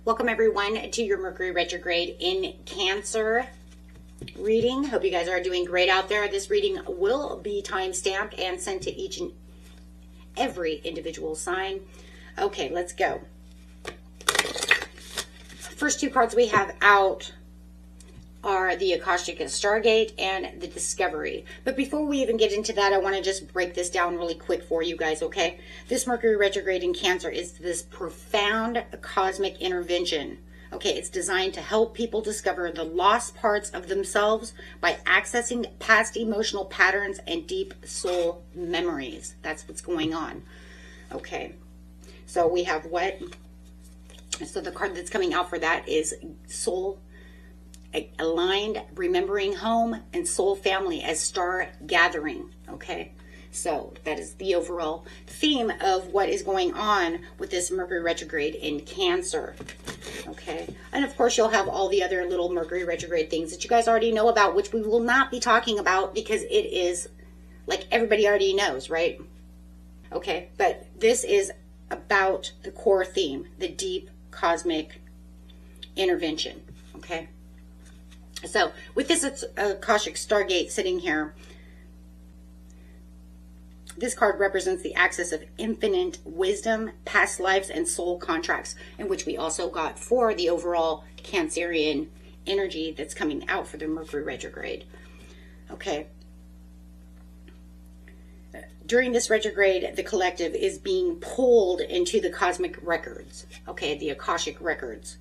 Welcome everyone to your Mercury Retrograde in Cancer reading. Hope you guys are doing great out there. This reading will be time-stamped and sent to each and every individual sign. Okay, let's go. First two cards we have out are the Akashic Stargate and the Discovery. But before we even get into that, I want to just break this down really quick for you guys, okay? This Mercury retrograde in Cancer is this profound cosmic intervention. Okay, it's designed to help people discover the lost parts of themselves by accessing past emotional patterns and deep soul memories. That's what's going on. Okay, so we have what? So the card that's coming out for that is Soul Aligned, Remembering Home, and Soul Family as Star Gathering. Okay, so that is the overall theme of what is going on with this Mercury retrograde in Cancer. Okay, and of course you'll have all the other little Mercury retrograde things that you guys already know about, which we will not be talking about because it is like everybody already knows, right? Okay, but this is about the core theme, the deep cosmic intervention. Okay, so with this Akashic Stargate sitting here, this card represents the access of infinite wisdom, past lives, and soul contracts, in which we also got for the overall Cancerian energy that's coming out for the Mercury retrograde. Okay. During this retrograde, the collective is being pulled into the cosmic records, okay, the Akashic records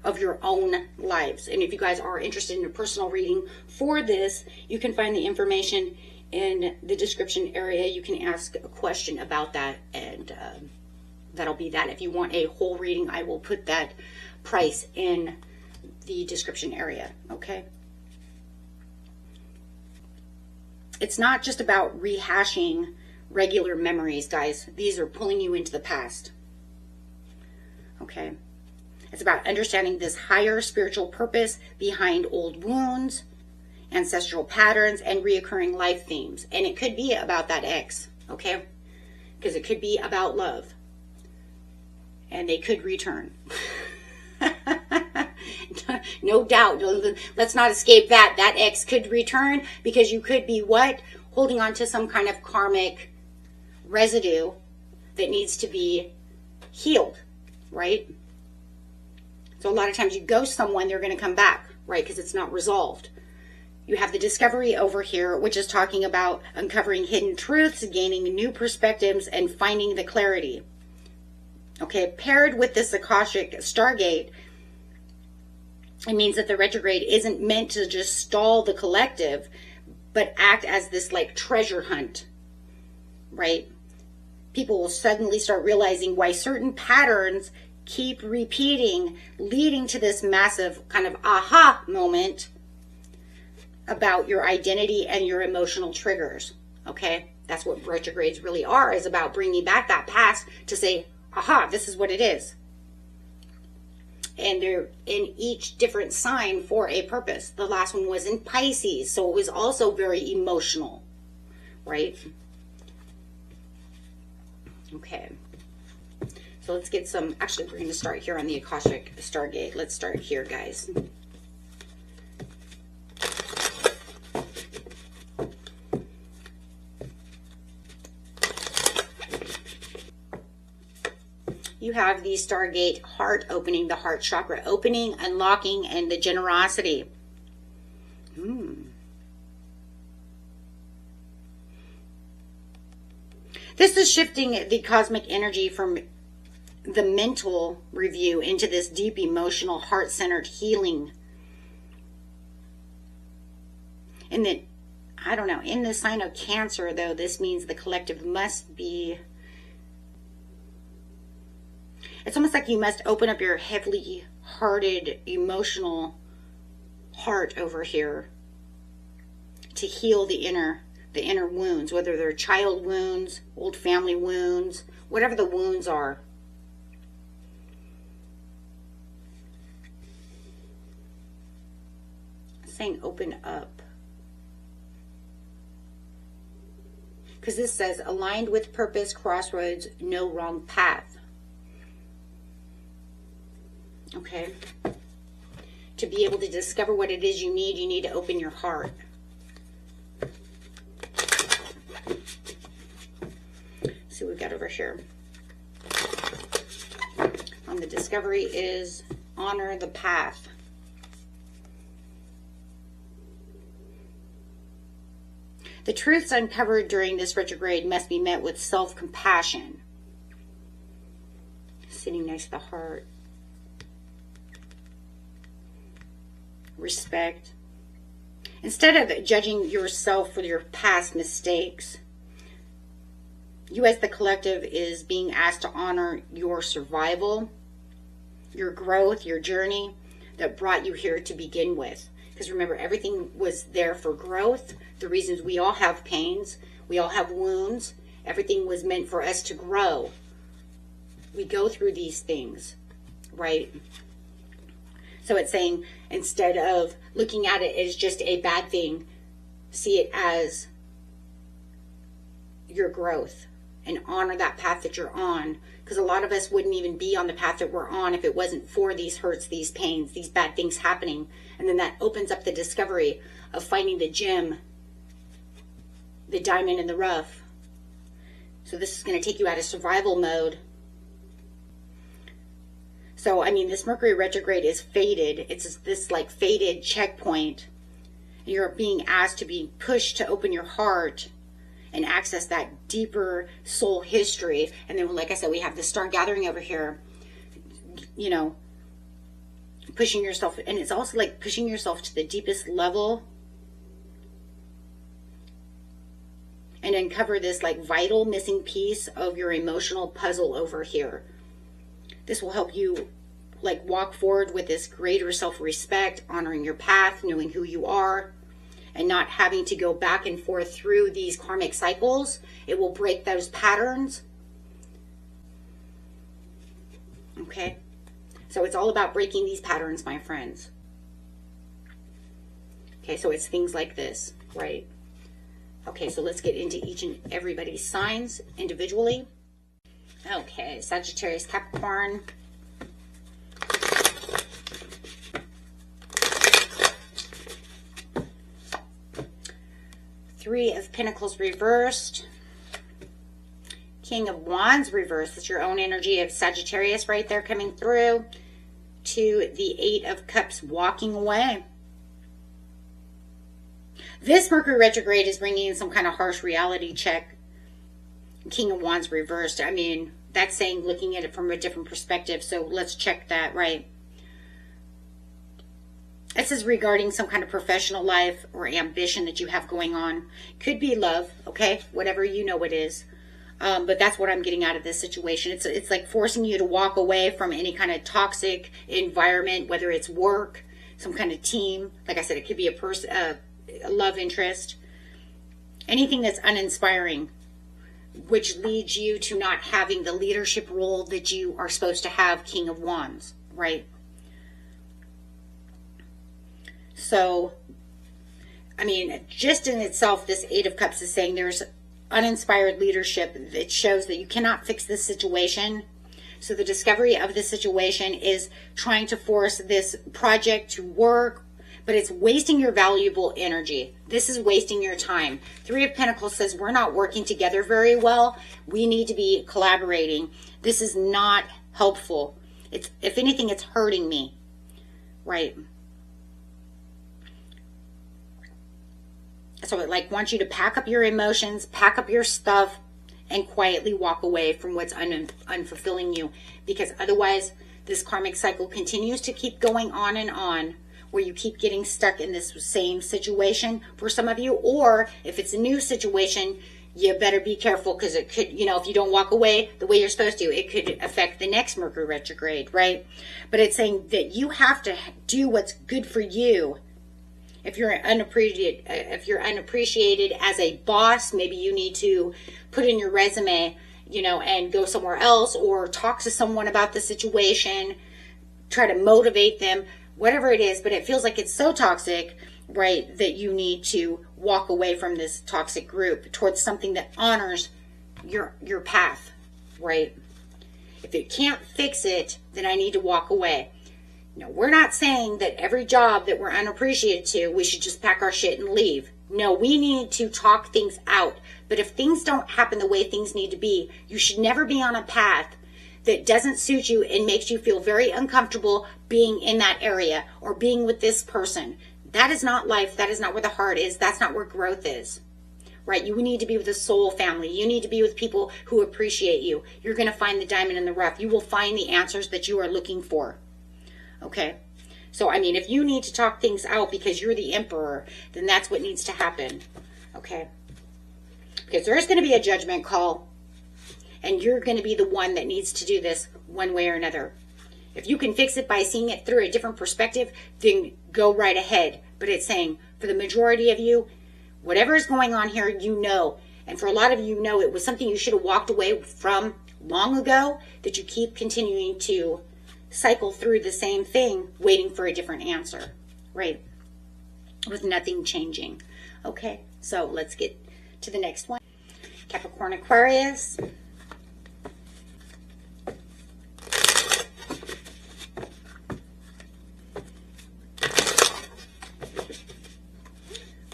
of your own lives. And if you guys are interested in a personal reading for this, you can find the information in the description area. You can ask a question about that, and that'll be that. If you want a whole reading, I will put that price in the description area, okay? It's not just about rehashing regular memories, guys. These are pulling you into the past, okay? It's about understanding this higher spiritual purpose behind old wounds, ancestral patterns, and reoccurring life themes. And it could be about that ex, okay? Because it could be about love. And they could return. No doubt. Let's not escape that. That ex could return because you could be what? Holding on to some kind of karmic residue that needs to be healed, right? So a lot of times you ghost someone, they're going to come back, right? Because it's not resolved. You have the Discovery over here, which is talking about uncovering hidden truths, gaining new perspectives, and finding the clarity. Okay, paired with this Akashic Stargate, it means that the retrograde isn't meant to just stall the collective, but act as this like treasure hunt, right? People will suddenly start realizing why certain patterns keep repeating, leading to this massive kind of aha moment about your identity and your emotional triggers, okay? That's what retrogrades really are, is about bringing back that past to say, aha, this is what it is. And they're in each different sign for a purpose. The last one was in Pisces, so it was also very emotional, right? Okay. So let's get some, actually we're going to start here on the Akashic Stargate. Let's start here, guys. You have the Stargate heart opening, the heart chakra opening, unlocking, and the generosity. This is shifting the cosmic energy from the mental review into this deep emotional heart-centered healing. And then, I don't know, in the sign of Cancer, though, this means the collective must be, it's almost like you must open up your heavily hearted, emotional heart over here to heal the inner wounds, whether they're child wounds, old family wounds, whatever the wounds are. Saying open up. Because this says aligned with purpose, crossroads, no wrong path. be able to discover what it is you need to open your heart. See what we've got over here. On the discovery is honor the path. The truths uncovered during this retrograde must be met with self-compassion. Sitting next to the heart. Respect. Instead of judging yourself for your past mistakes, you as the collective is being asked to honor your survival, your growth, your journey that brought you here to begin with. Because remember, everything was there for growth. The reasons we all have pains, we all have wounds, everything was meant for us to grow. We go through these things, right? So it's saying, instead of looking at it as just a bad thing, see it as your growth and honor that path that you're on. Because a lot of us wouldn't even be on the path that we're on if it wasn't for these hurts, these pains, these bad things happening. And then that opens up the discovery of finding the gem, the diamond in the rough. So this is going to take you out of survival mode. So, I mean, this Mercury retrograde is fated. It's this like fated checkpoint. You're being asked to be pushed to open your heart and access that deeper soul history. And then, like I said, we have the star gathering over here, you know, pushing yourself. And it's also like pushing yourself to the deepest level and uncover this like vital missing piece of your emotional puzzle over here. This will help you like walk forward with this greater self-respect, honoring your path, knowing who you are, and not having to go back and forth through these karmic cycles. It will break those patterns. Okay? So it's all about breaking these patterns, my friends. Okay, so it's things like this, right? Okay, so let's get into each and everybody's signs individually. Okay, Sagittarius-Capricorn. Three of Pentacles reversed. King of Wands reversed. That's your own energy of Sagittarius right there coming through. To the Eight of Cups walking away. This Mercury retrograde is bringing in some kind of harsh reality check. King of Wands reversed. I mean, that's saying looking at it from a different perspective. So let's check that, right? This is regarding some kind of professional life or ambition that you have going on. Could be love, okay? Whatever you know it is. But that's what I'm getting out of this situation. It's like forcing you to walk away from any kind of toxic environment, whether it's work, some kind of team. Like I said, it could be a love interest. Anything that's uninspiring, which leads you to not having the leadership role that you are supposed to have, King of Wands, right? So, I mean, just in itself, this Eight of Cups is saying there's uninspired leadership that shows that you cannot fix this situation. So the discovery of this situation is trying to force this project to work, but it's wasting your valuable energy. This is wasting your time. Three of Pentacles says we're not working together very well. We need to be collaborating. This is not helpful. It's, if anything, it's hurting me, right? So it like wants you to pack up your emotions, pack up your stuff, and quietly walk away from what's unfulfilling you. Because otherwise, this karmic cycle continues to keep going on and on, where you keep getting stuck in this same situation for some of you. Or if it's a new situation, you better be careful, because it could, you know, if you don't walk away the way you're supposed to, it could affect the next Mercury retrograde, right? But it's saying that you have to do what's good for you. If you're unappreciated as a boss, maybe you need to put in your resume, you know, and go somewhere else, or talk to someone about the situation, try to motivate them, whatever it is. But it feels like it's so toxic, right, that you need to walk away from this toxic group towards something that honors your path, right? If it can't fix it, then I need to walk away. No, we're not saying that every job that we're unappreciated to, we should just pack our shit and leave. No, we need to talk things out. But if things don't happen the way things need to be, you should never be on a path that doesn't suit you and makes you feel very uncomfortable being in that area or being with this person. That is not life. That is not where the heart is. That's not where growth is. Right? You need to be with a soul family. You need to be with people who appreciate you. You're going to find the diamond in the rough. You will find the answers that you are looking for. Okay? So, I mean, if you need to talk things out because you're the emperor, then that's what needs to happen. Okay? Because there's going to be a judgment call, and you're going to be the one that needs to do this one way or another. If you can fix it by seeing it through a different perspective, then go right ahead. But it's saying, for the majority of you, whatever is going on here, you know. And for a lot of you know it was something you should have walked away from long ago, that you keep continuing to cycle through the same thing, waiting for a different answer, right? With nothing changing. Okay, so let's get to the next one. Capricorn-Aquarius.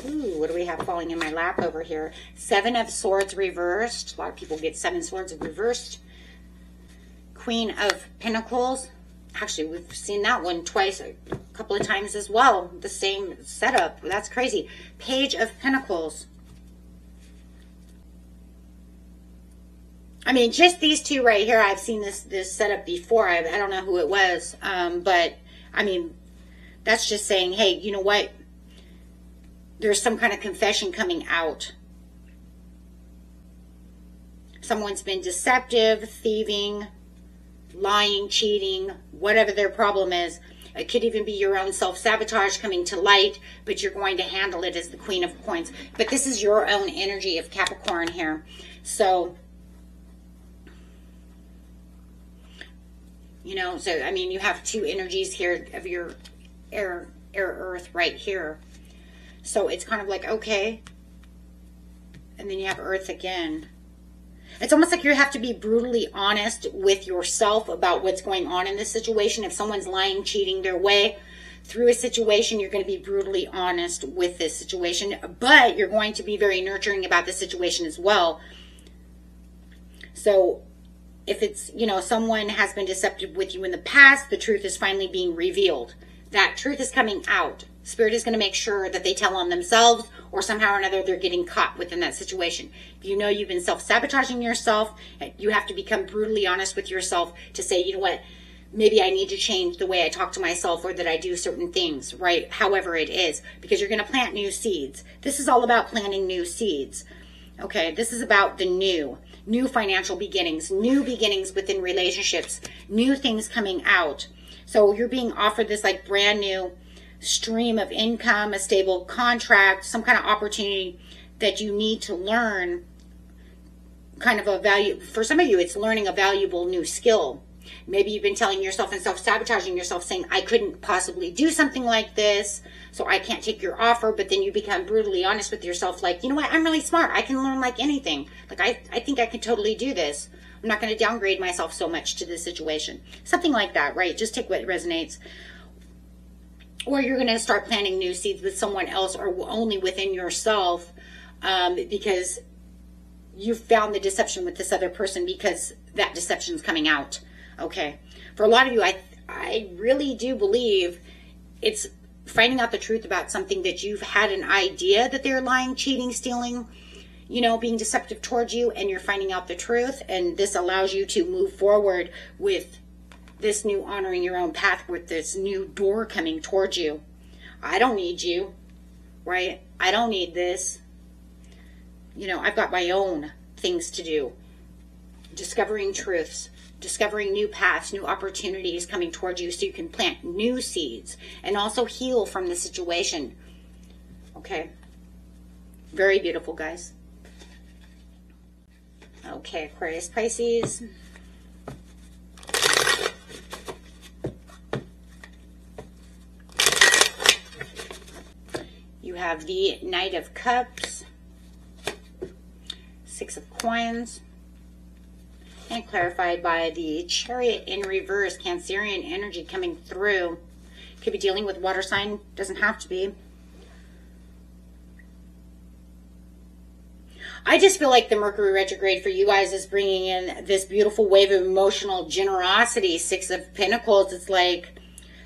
Ooh, what do we have falling in my lap over here? 7 of Swords reversed. A lot of people get 7 swords reversed. Queen of Pentacles. Actually, we've seen that one twice, a couple of times as well. The same setup. That's crazy. Page of Pentacles. I mean, just these two right here, I've seen this setup before. I don't know who it was. But, I mean, that's just saying, hey, you know what? There's some kind of confession coming out. Someone's been deceptive, thieving, lying, cheating, whatever their problem is. It could even be your own self-sabotage coming to light, but you're going to handle it as the Queen of Coins. But this is your own energy of Capricorn here. So, you know, so, I mean, you have 2 energies here of your air, earth right here. So it's kind of like, okay. And then you have earth again. It's almost like you have to be brutally honest with yourself about what's going on in this situation. If someone's lying, cheating their way through a situation, you're going to be brutally honest with this situation. But you're going to be very nurturing about the situation as well. So if it's, you know, someone has been deceptive with you in the past, the truth is finally being revealed. That truth is coming out. Spirit is going to make sure that they tell on themselves, or somehow or another they're getting caught within that situation. If you know you've been self-sabotaging yourself, you have to become brutally honest with yourself to say, you know what, maybe I need to change the way I talk to myself or that I do certain things, right? However it is, because you're going to plant new seeds. This is all about planting new seeds. Okay, this is about the new financial beginnings, new beginnings within relationships, new things coming out. So you're being offered this like brand new stream of income, a stable contract, some kind of opportunity that you need to learn, kind of a value. For some of you, it's learning a valuable new skill. Maybe you've been telling yourself and self-sabotaging yourself, saying, I couldn't possibly do something like this, so I can't take your offer. But then you become brutally honest with yourself, like, you know what, I'm really smart. I can learn like anything. Like, I think I can totally do this. I'm not going to downgrade myself so much to this situation. Something like that, right? Just take what resonates. Or you're going to start planting new seeds with someone else or only within yourself, because you found the deception with this other person because that deception is coming out. Okay. For a lot of you, I really do believe it's finding out the truth about something that you've had an idea that they're lying, cheating, stealing, you know, being deceptive towards you, and you're finding out the truth. And this allows you to move forward with this new honoring your own path, with this new door coming towards you. I don't need you, right? I don't need this. You know, I've got my own things to do. Discovering truths, discovering new paths, new opportunities coming towards you so you can plant new seeds and also heal from the situation. Okay. Very beautiful, guys. Okay, Aquarius-Pisces. You have the Knight of Cups, 6 of Coins, and clarified by the Chariot in reverse, Cancerian energy coming through. Could be dealing with water sign. Doesn't have to be. I just feel like the Mercury retrograde for you guys is bringing in this beautiful wave of emotional generosity. 6 of Pentacles. It's like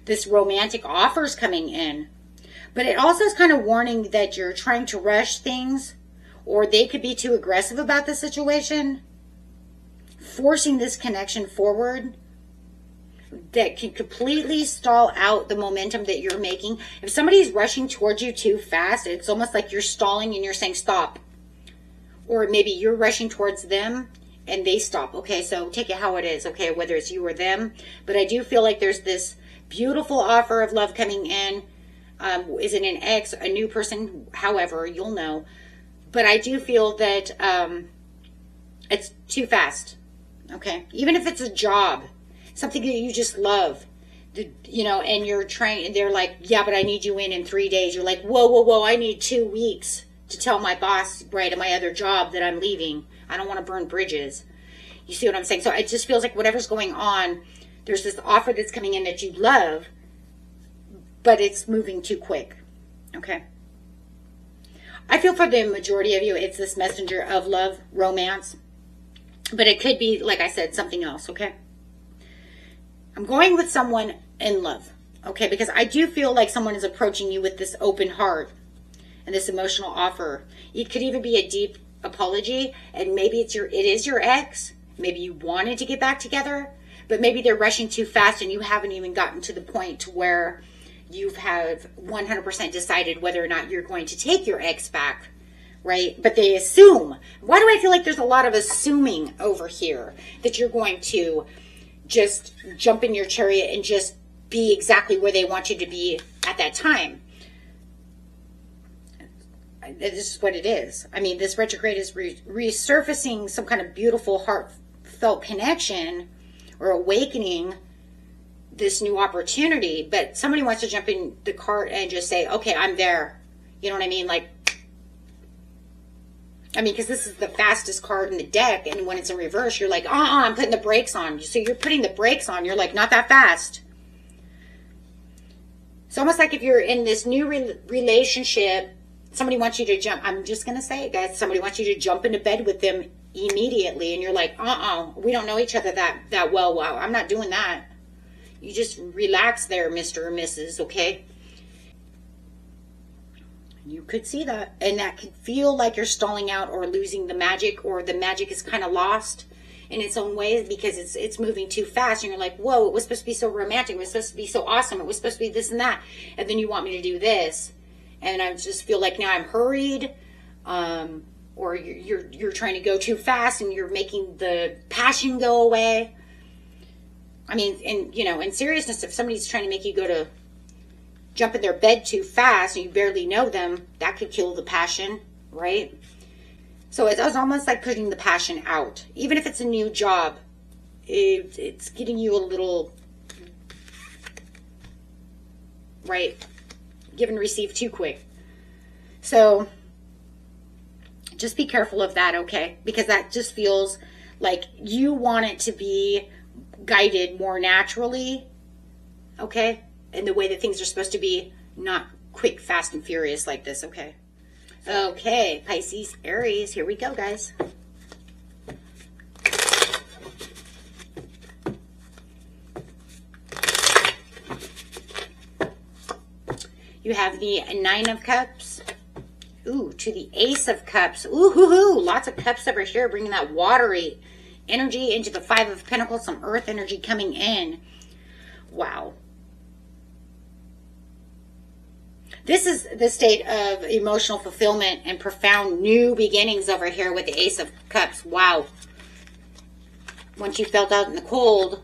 this romantic offers coming in. But it also is kind of warning that you're trying to rush things, or they could be too aggressive about the situation, forcing this connection forward that can completely stall out the momentum that you're making. If somebody's rushing towards you too fast, it's almost like you're stalling and you're saying stop. Or maybe you're rushing towards them and they stop. Okay, so take it how it is, okay, whether it's you or them. But I do feel like there's this beautiful offer of love coming in. Is it an ex, a new person? However, you'll know. But I do feel that it's too fast, okay? Even if it's a job, something that you just love, you know, and you're trying, they're like, yeah, but I need you in 3 days. You're like, whoa, whoa, whoa, I need 2 weeks to tell my boss, right, at my other job that I'm leaving. I don't want to burn bridges. You see what I'm saying? So it just feels like whatever's going on, there's this offer that's coming in that you love, but it's moving too quick, okay? I feel for the majority of you, it's this messenger of love, romance, but it could be, like I said, something else, okay? I'm going with someone in love, okay? Because I do feel like someone is approaching you with this open heart and this emotional offer. It could even be a deep apology, and maybe it is your ex. Maybe you wanted to get back together, but maybe they're rushing too fast and you haven't even gotten to the point where you have 100% decided whether or not you're going to take your ex back, right? But they assume. Why do I feel like there's a lot of assuming over here that you're going to just jump in your chariot and just be exactly where they want you to be at that time? This is what it is. I mean, this retrograde is resurfacing some kind of beautiful, heartfelt connection or awakening this new opportunity. But somebody wants to jump in the cart and just say, okay, I'm there. You know what I mean? Like, I mean, because this is the fastest card in the deck. And when it's in reverse, you're like, I'm putting the brakes on. So you're putting the brakes on. You're like, not that fast. It's almost like if you're in this new relationship, somebody wants you to jump. I'm just going to say it, guys. Somebody wants you to jump into bed with them immediately. And you're like, we don't know each other that well. Wow, I'm not doing that. You just relax there, Mr. or Mrs., okay? You could see that. And that could feel like you're stalling out or losing the magic, or the magic is kind of lost in its own way because it's moving too fast. And you're like, whoa, it was supposed to be so romantic. It was supposed to be so awesome. It was supposed to be this and that. And then you want me to do this. And I just feel like now I'm hurried, or you're trying to go too fast and you're making the passion go away. I mean, in seriousness, if somebody's trying to make you jump in their bed too fast and you barely know them, that could kill the passion, right? So it's almost like putting the passion out. Even if it's a new job, it's getting you a little, right? Give and receive too quick. So just be careful of that, okay? Because that just feels like you want it to be guided more naturally, okay? In the way that things are supposed to be, not quick, fast, and furious like this, okay? Okay, Pisces-Aries, here we go, guys. You have the 9 of Cups. Ooh, to the Ace of Cups. Ooh, hoo, hoo. Lots of cups over here, bringing that watery energy into the 5 of Pentacles. Some earth energy coming in. Wow. This is the state of emotional fulfillment and profound new beginnings over here with the Ace of Cups. Wow. Once you felt out in the cold.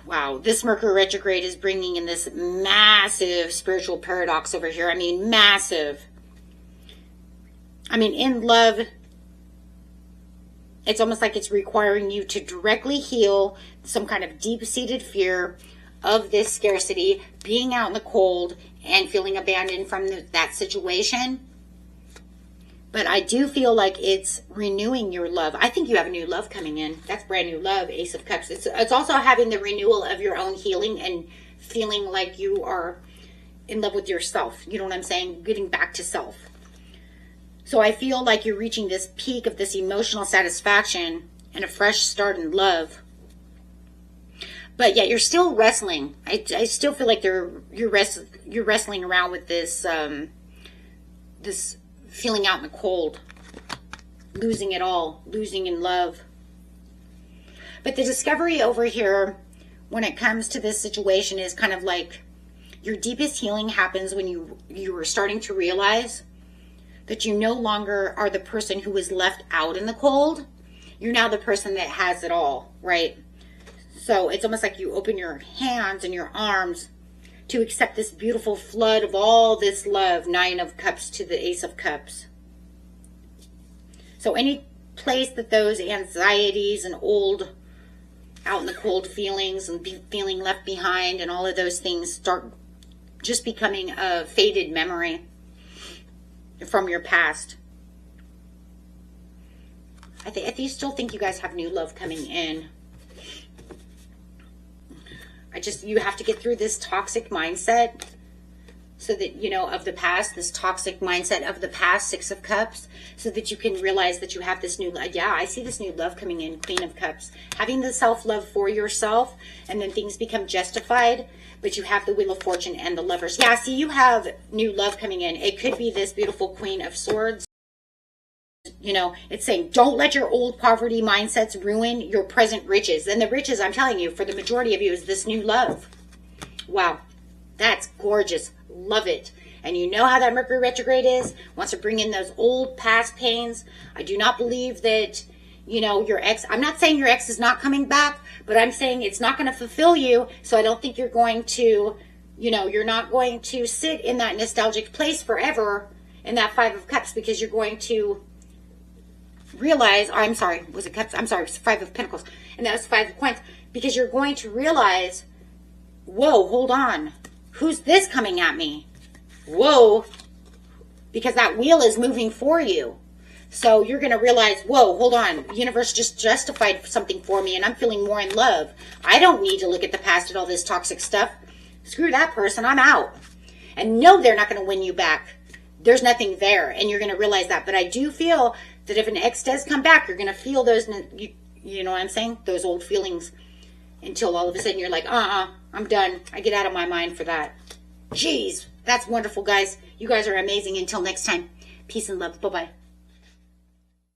Wow, this Mercury retrograde is bringing in this massive spiritual paradox over here. I mean, massive. I mean, in love, it's almost like it's requiring you to directly heal some kind of deep-seated fear of this scarcity, being out in the cold and feeling abandoned from that situation. But I do feel like it's renewing your love. I think you have a new love coming in. That's brand new love, Ace of Cups. It's also having the renewal of your own healing and feeling like you are in love with yourself. You know what I'm saying? Getting back to self. So I feel like you're reaching this peak of this emotional satisfaction and a fresh start in love. But yet you're still wrestling. I still feel like you're wrestling around with this this feeling out in the cold, losing it all, losing in love. But the discovery over here, when it comes to this situation, is kind of like your deepest healing happens when you are starting to realize that you no longer are the person who was left out in the cold. You're now the person that has it all, right? So it's almost like you open your hands and your arms to accept this beautiful flood of all this love. 9 of Cups to the Ace of Cups. So any place that those anxieties and old out in the cold feelings and feeling left behind and all of those things start just becoming a faded memory from your past. I still think you guys have new love coming in. You have to get through this toxic mindset so that, you know, of the past, this toxic mindset of the past, 6 of Cups, so that you can realize that you have this new, yeah, I see this new love coming in, Queen of Cups. Having the self-love for yourself, and then things become justified, but you have the Wheel of Fortune and the Lovers. Yeah, see, you have new love coming in. It could be this beautiful Queen of Swords. You know, it's saying, don't let your old poverty mindsets ruin your present riches. And the riches, I'm telling you, for the majority of you, is this new love. Wow, that's gorgeous. Love it. And you know how that Mercury retrograde is? Wants to bring in those old past pains. I do not believe that, you know, your ex, I'm not saying your ex is not coming back, but I'm saying it's not going to fulfill you. So I don't think you're going to, you know, you're not going to sit in that nostalgic place forever in that 5 of Cups, because you're going to realize, I'm sorry, was it Cups? I'm sorry, it was 5 of Pentacles. And that was 5 of Coins. Because you're going to realize, whoa, hold on. Who's this coming at me? Whoa. Because that wheel is moving for you. So you're going to realize, whoa, hold on. The universe just justified something for me and I'm feeling more in love. I don't need to look at the past and all this toxic stuff. Screw that person. I'm out. And no, they're not going to win you back. There's nothing there. And you're going to realize that. But I do feel that if an ex does come back, you're going to feel those, you know what I'm saying? Those old feelings, until all of a sudden you're like, I'm done. I get out of my mind for that. Jeez, that's wonderful, guys. You guys are amazing. Until next time, peace and love. Bye-bye.